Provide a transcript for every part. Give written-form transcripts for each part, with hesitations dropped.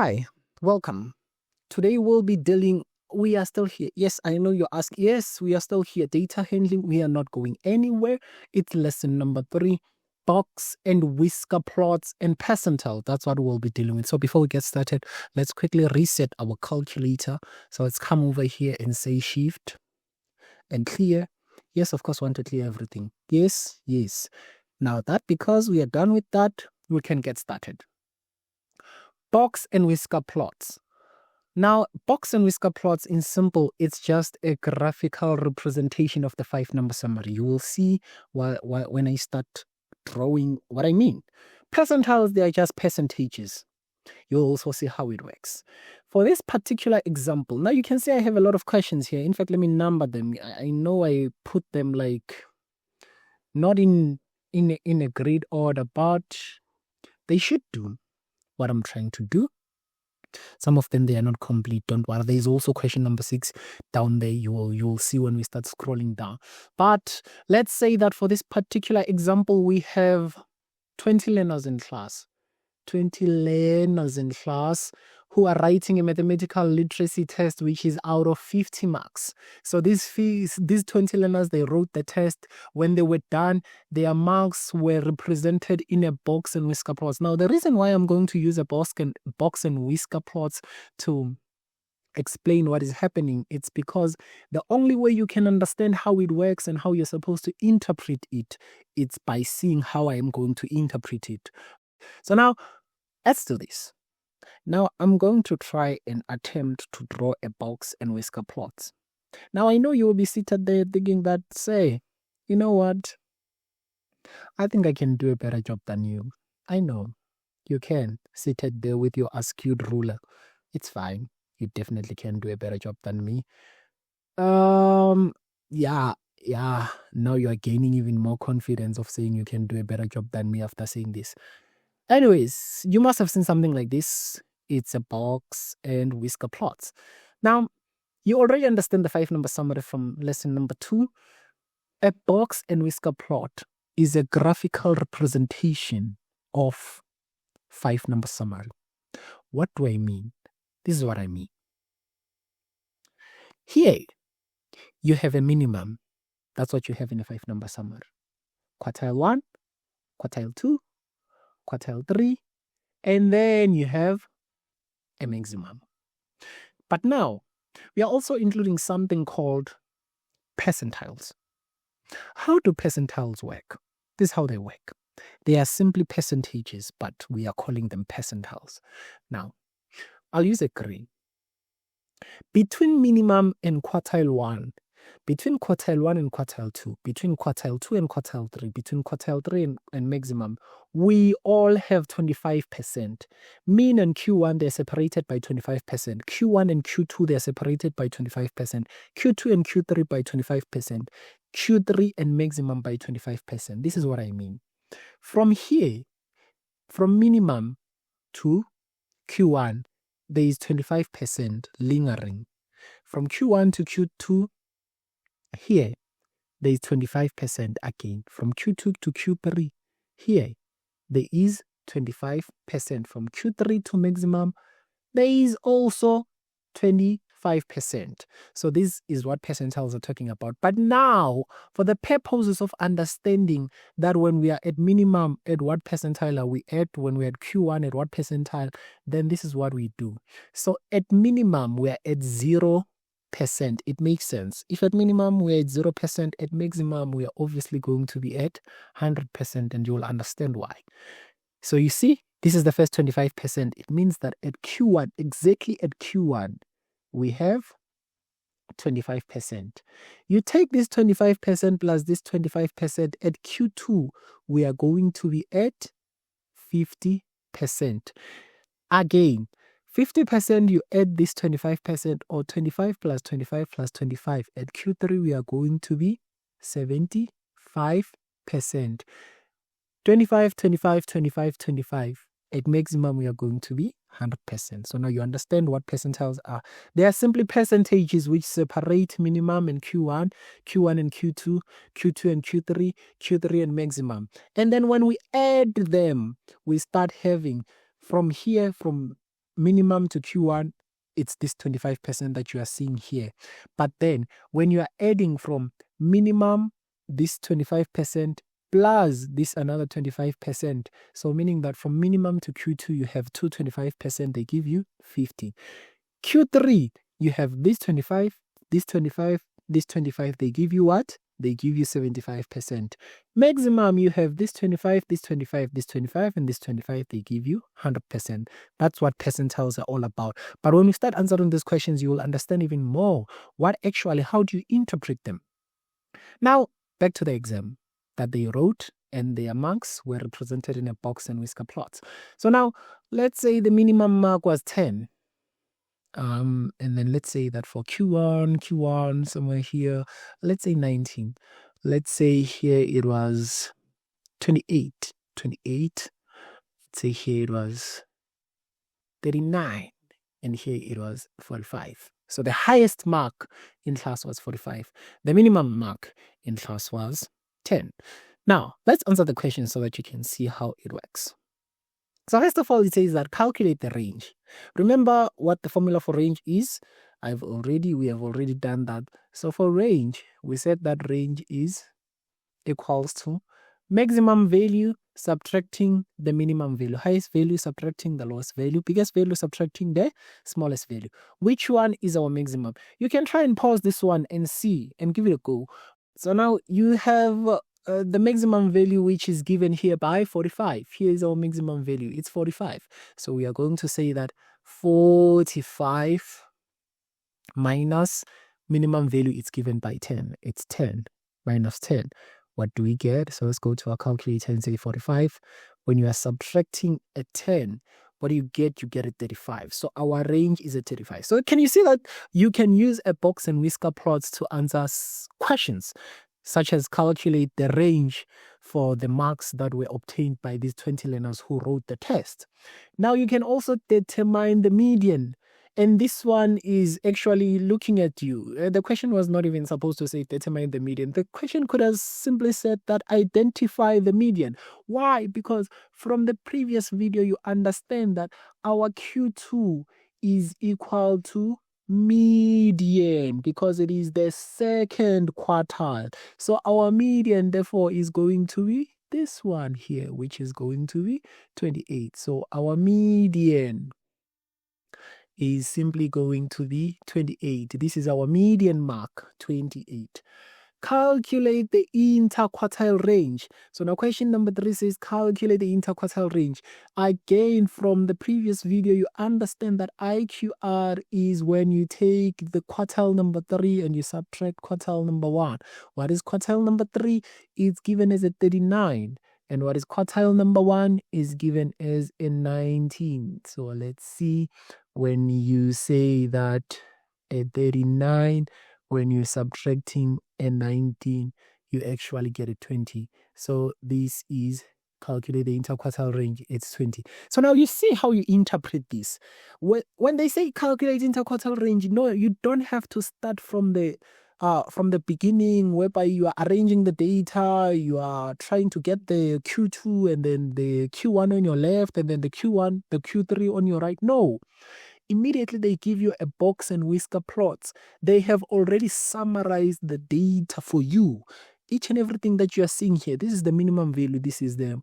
Hi, welcome. Today we'll be we are still here. Yes, I know you ask. Yes, we are still here. Data handling, we are not going anywhere. It's lesson number 3, box and whisker plots and percentile. That's what we'll be dealing with. So before we get started, let's quickly reset our calculator. So let's come over here and say shift and clear. Yes, of course, want to clear everything. Yes, yes. Now that because we are done with that, we can get started. Box and whisker plots. Now, box and whisker plots in simple, it's just a graphical representation of the 5-number summary. You will see when I start drawing what I mean. Percentiles, they are just percentages. You'll also see how it works. For this particular example, now you can see I have a lot of questions here. In fact, let me number them. I know I put them like not in a great order, but they should do what I'm trying to do. Some of them, they are not complete. Don't worry. There's also question number 6 down there. You will see when we start scrolling down. But let's say that for this particular example, we have 20 learners in class. 20 learners in class who are writing a mathematical literacy test, which is out of 50 marks. So these 20 learners, they wrote the test. When they were done, their marks were represented in a box and whisker plots. Now, the reason why I'm going to use a box and whisker plots to explain what is happening, it's because the only way you can understand how it works and how you're supposed to interpret it, it's by seeing how I am going to interpret it. So now, let's do this. Now, I'm going to try and attempt to draw a box and whisker plots. Now, I know you will be seated there thinking that, say, you know what? I think I can do a better job than you. I know you can, seated there with your askewed ruler. It's fine. You definitely can do a better job than me. Yeah. Now you're gaining even more confidence of saying you can do a better job than me after saying this. Anyways, you must have seen something like this. It's a box and whisker plots. Now, you already understand the 5-number summary from lesson number 2. A box and whisker plot is a graphical representation of 5-number summary. What do I mean? This is what I mean. Here, you have a minimum. That's what you have in a 5-number summary. Quartile 1, quartile 2, quartile 3, and then you have a maximum. But now, we are also including something called percentiles. How do percentiles work? This is how they work. They are simply percentages, but we are calling them percentiles. Now, I'll use a green. Between minimum and quartile 1, between quartile 1 and quartile 2, between quartile 2 and quartile 3, between quartile 3 and maximum, we all have 25%. Min and Q1, they're separated by 25%. Q1 and Q2, they're separated by 25%. Q2 and Q3 by 25%. Q3 and maximum by 25%. This is what I mean. From here, from minimum to Q1, there is 25% lingering. From Q1 to Q2, here, there is 25% again. From Q2 to Q3, here, there is 25%. From Q3 to maximum, there is also 25%. So this is what percentiles are talking about. But now, for the purposes of understanding that when we are at minimum, at what percentile are we at? When we are at Q1, at what percentile? Then this is what we do. So at minimum, we are at 0%. It makes sense. If at minimum we're at 0%, at maximum we are obviously going to be at 100%, and you will understand why. So you see, this is the first 25%. It means that at Q1, exactly at Q1, we have 25%. You take this 25% plus this 25%, at Q2, we are going to be at 50%. Again, 50%, you add this 25%, or 25 plus 25 plus 25. At Q3, we are going to be 75%. 25, 25, 25, 25. At maximum, we are going to be 100%. So now you understand what percentiles are. They are simply percentages which separate minimum and Q1, Q1 and Q2, Q2 and Q3, Q3 and maximum. And then when we add them, we start having from here, from minimum to Q1, it's this 25% that you are seeing here. But then when you are adding from minimum, this 25% plus this another 25%, so meaning that from minimum to Q2, you have 25%, they give you 50. Q3, you have this 25, this 25, this 25, they give you what? They give you 75%. Maximum, you have this 25, this 25, this 25, and this 25, they give you 100%. That's what percentiles are all about. But when we start answering these questions, you will understand even more how do you interpret them. Now, back to the exam that they wrote, and their marks were represented in a box and whisker plots. So now, let's say the minimum mark was 10. And then let's say that for Q1, somewhere here, let's say 19. Let's say here it was 28. Let's say here it was 39. And here it was 45. So the highest mark in class was 45. The minimum mark in class was 10. Now, let's answer the question so that you can see how it works. So first of all, it says that calculate the range. Remember what the formula for range is? We have already done that. So for range, we said that range is equals to maximum value subtracting the minimum value, highest value subtracting the lowest value, biggest value subtracting the smallest value. Which one is our maximum? You can try and pause this one and see and give it a go. So now you have the maximum value, which is given here by 45. Here is our maximum value. It's 45. So we are going to say that 45 minus minimum value is given by 10. It's 10 minus 10. What do we get? So let's go to our calculator and say 45. When you are subtracting a 10, what do you get? You get a 35. So our range is a 35. So can you see that you can use a box and whisker plots to answer questions, such as calculate the range for the marks that were obtained by these 20 learners who wrote the test. Now you can also determine the median. And this one is actually looking at you. The question was not even supposed to say determine the median. The question could have simply said that identify the median. Why? Because from the previous video, you understand that our Q2 is equal to median because it is the second quartile. So our median therefore is going to be this one here, which is going to be 28. So our median is simply going to be 28. This is our median mark, 28. Calculate the interquartile range. So now question number 3 says calculate the interquartile range. Again, from the previous video, you understand that IQR is when you take the quartile number 3 and you subtract quartile number 1. What is quartile number 3? It's given as a 39. And what is quartile number 1 is given as a 19. So let's see, when you say that a 39, when you're subtracting a 19, you actually get a 20. So this is calculate the interquartile range, it's 20. So now you see how you interpret this. When they say calculate interquartile range, no, you don't have to start from the beginning, whereby you are arranging the data, you are trying to get the Q2 and then the Q1 on your left and then the Q1, the Q3 on your right. No. Immediately they give you a box and whisker plots. They have already summarized the data for you. Each and everything that you are seeing here, this is the minimum value, this is the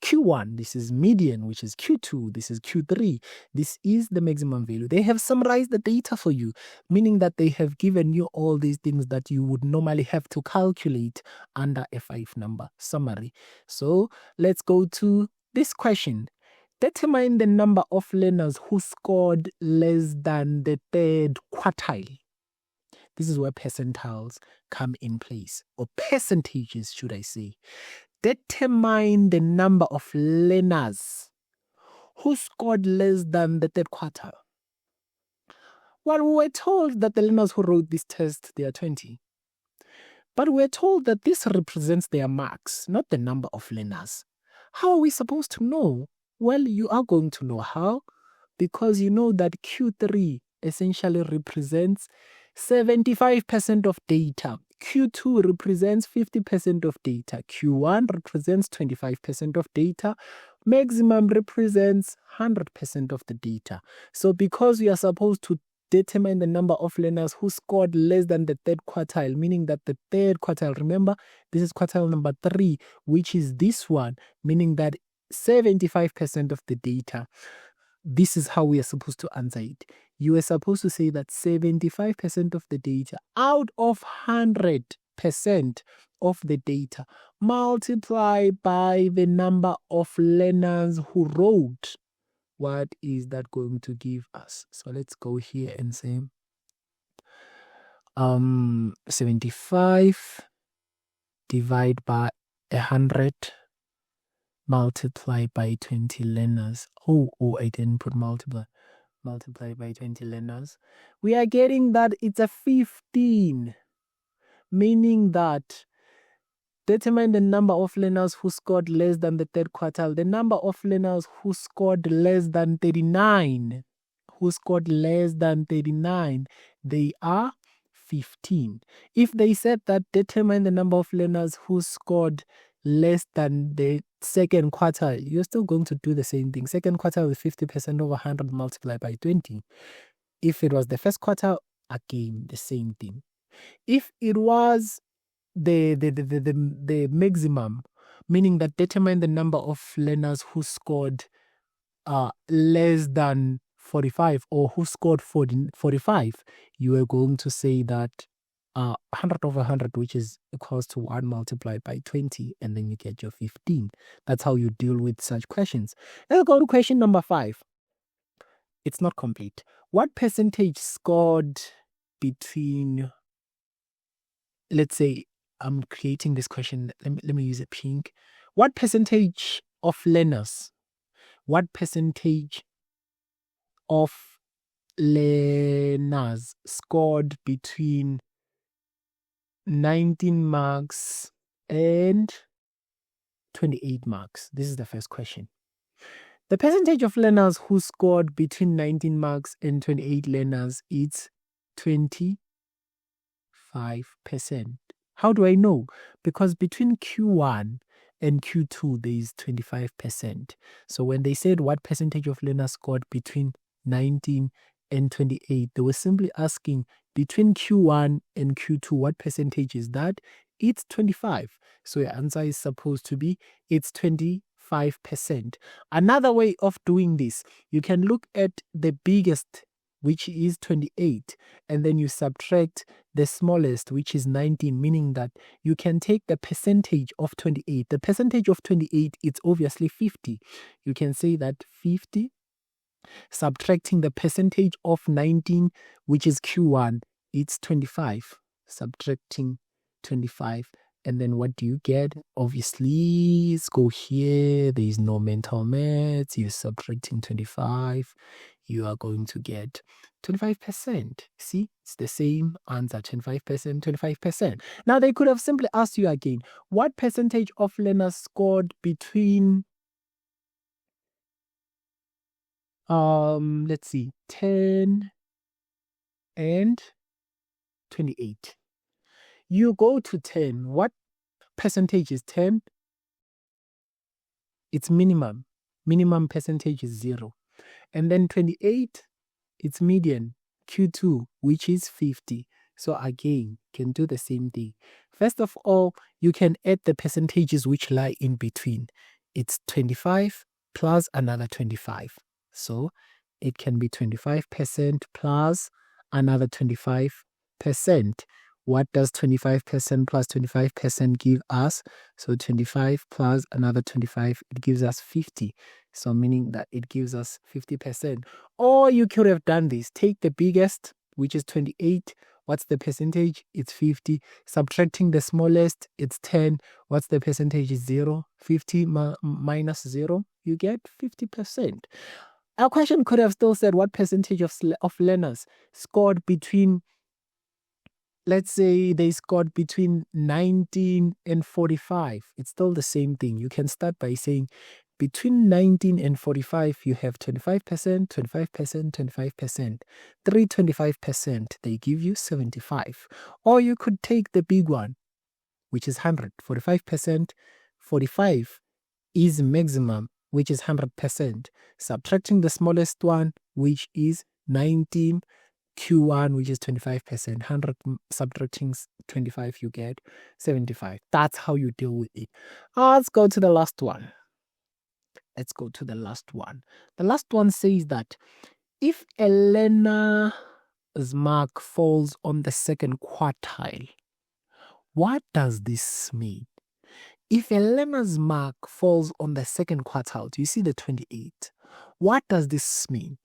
Q1, this is median, which is Q2, this is Q3, this is the maximum value. They have summarized the data for you, meaning that they have given you all these things that you would normally have to calculate under a 5-number summary. So let's go to this question. Determine the number of learners who scored less than the third quartile. This is where percentiles come in place, or percentages, should I say. Determine the number of learners who scored less than the third quartile. Well, we were told that the learners who wrote this test, they are 20. But we're told that this represents their marks, not the number of learners. How are we supposed to know? Well, you are going to know how, because you know that Q3 essentially represents 75% of data. Q2 represents 50% of data. Q1 represents 25% of data. Maximum represents 100% of the data. So because we are supposed to determine the number of learners who scored less than the third quartile, meaning that the third quartile, remember, this is quartile number 3, which is this one, meaning that 75% of the data. This is how we are supposed to answer it. You are supposed to say that 75% of the data out of 100% of the data multiply by the number of learners who wrote. What is that going to give us? So let's go here and say 75 divide by 100 multiply by 20 learners. Oh, I didn't put multiply by 20 learners. We are getting that it's a 15, meaning that determine the number of learners who scored less than the third quartile. The number of learners who scored less than 39. They are 15. If they said that determine the number of learners who scored less than the second quartile, you're still going to do the same thing. Second quartile is 50% over 100 multiplied by 20. If it was the first quartile, again, the same thing. If it was the maximum, meaning that determine the number of learners who scored less than 45 or who scored 45, you are going to say that 100 over 100, which is equals to 1 multiplied by 20, and then you get your 15. That's how you deal with such questions. Let's go to question number 5. It's not complete. What percentage scored between, let's say, I'm creating this question. Let me use a pink. What percentage of learners scored between 19 marks and 28 marks? This is the first question. The percentage of learners who scored between 19 marks and 28 learners is 25%. How do I know? Because between Q1 and Q2, there is 25%. So when they said what percentage of learners scored between 19 and 28, they were simply asking between Q1 and Q2, what percentage is that? It's 25. So your answer is supposed to be, it's 25%. Another way of doing this, you can look at the biggest, which is 28, and then you subtract the smallest, which is 19, meaning that you can take the percentage of 28. The percentage of 28, it's obviously 50. You can say that 50, subtracting the percentage of 19, which is Q1, it's 25. Subtracting 25. And then what do you get? Obviously, let's go here. There is no mental maths. You're subtracting 25. You are going to get 25%. See, it's the same answer, 25%, 25%. Now, they could have simply asked you again, what percentage of learners scored between, let's see, 10 and 28. You go to 10. What percentage is 10? It's minimum. Minimum percentage is 0. And then 28, it's median, Q2, which is 50. So again, can do the same thing. First of all, you can add the percentages which lie in between. It's 25 plus another 25. So it can be 25% plus another 25%. What does 25% plus 25% give us? So 25 plus another 25, it gives us 50. So meaning that it gives us 50%. Or you could have done this. Take the biggest, which is 28. What's the percentage? It's 50. Subtracting the smallest, it's 10. What's the percentage? Is 0. 50 minus 0, you get 50%. Our question could have still said what percentage of learners scored between, let's say they scored between 19 and 45. It's still the same thing. You can start by saying between 19 and 45, you have 25%, 25%, 25%. 25%, they give you 75. Or you could take the big one, which is 100. 45%, 45 is maximum, which is 100%, subtracting the smallest one, which is 19, Q1, which is 25%, 100 subtracting 25, you get 75. That's how you deal with it. Let's go to the last one. The last one says that if a learner's mark falls on the second quartile, what does this mean? If a learner's mark falls on the second quartile, do you see the 28? What does this mean?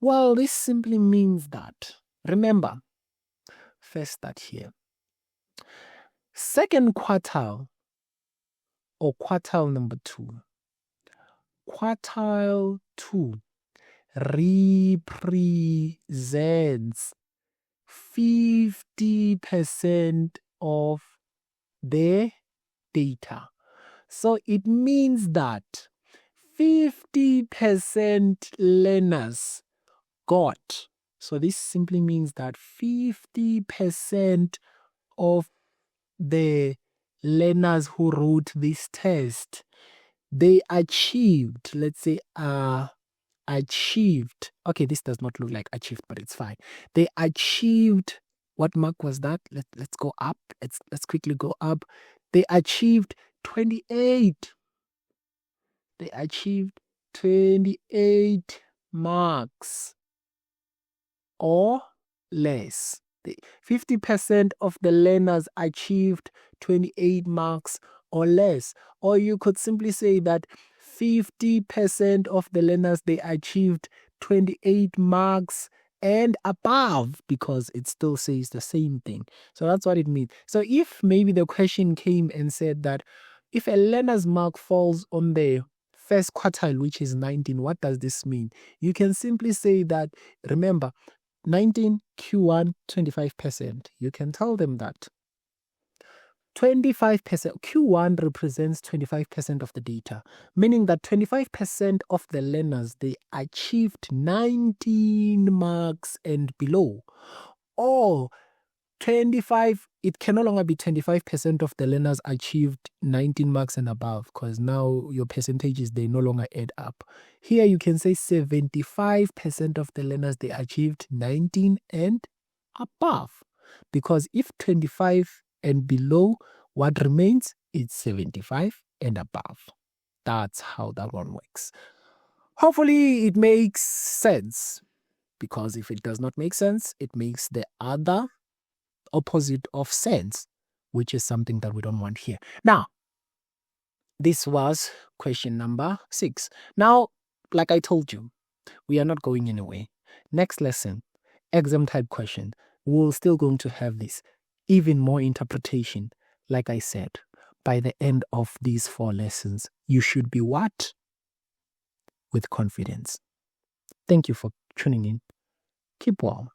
Well, this simply means that, remember, first start here. Second quartile, or quartile number 2. Quartile 2 represents 50% of the data. So it means that 50% learners got. So this simply means that 50% of the learners who wrote this test, they achieved, let's say, okay, this does not look like achieved, but it's fine. They achieved, what mark was that? Let's go up. Let's quickly go up. They achieved 28. They achieved 28 marks or less. 50% of the learners achieved 28 marks or less. Or you could simply say that 50% of the learners, they achieved 28 marks and above, because it still says the same thing. So that's what it means. So if maybe the question came and said that if a learner's mark falls on the first quartile, which is 19, what does this mean? You can simply say that, remember, 19 Q1, 25%. You can tell them that 25%, Q1 represents 25% of the data, meaning that 25% of the learners, they achieved 19 marks and below. Or 25, it can no longer be 25% of the learners achieved 19 marks and above, because now your percentages, they no longer add up. Here you can say 75% of the learners, they achieved 19 and above, because if 25 and below, what remains is 75 and above. That's how that one works. Hopefully it makes sense, because if it does not make sense, it makes the other opposite of sense, which is something that we don't want here. Now, this was question number 6. Now, like I told you, we are not going anywhere. Next lesson, exam type question. We're still going to have this, even more interpretation. Like I said, by the end of these 4 lessons, you should be what? With confidence. Thank you for tuning in. Keep well.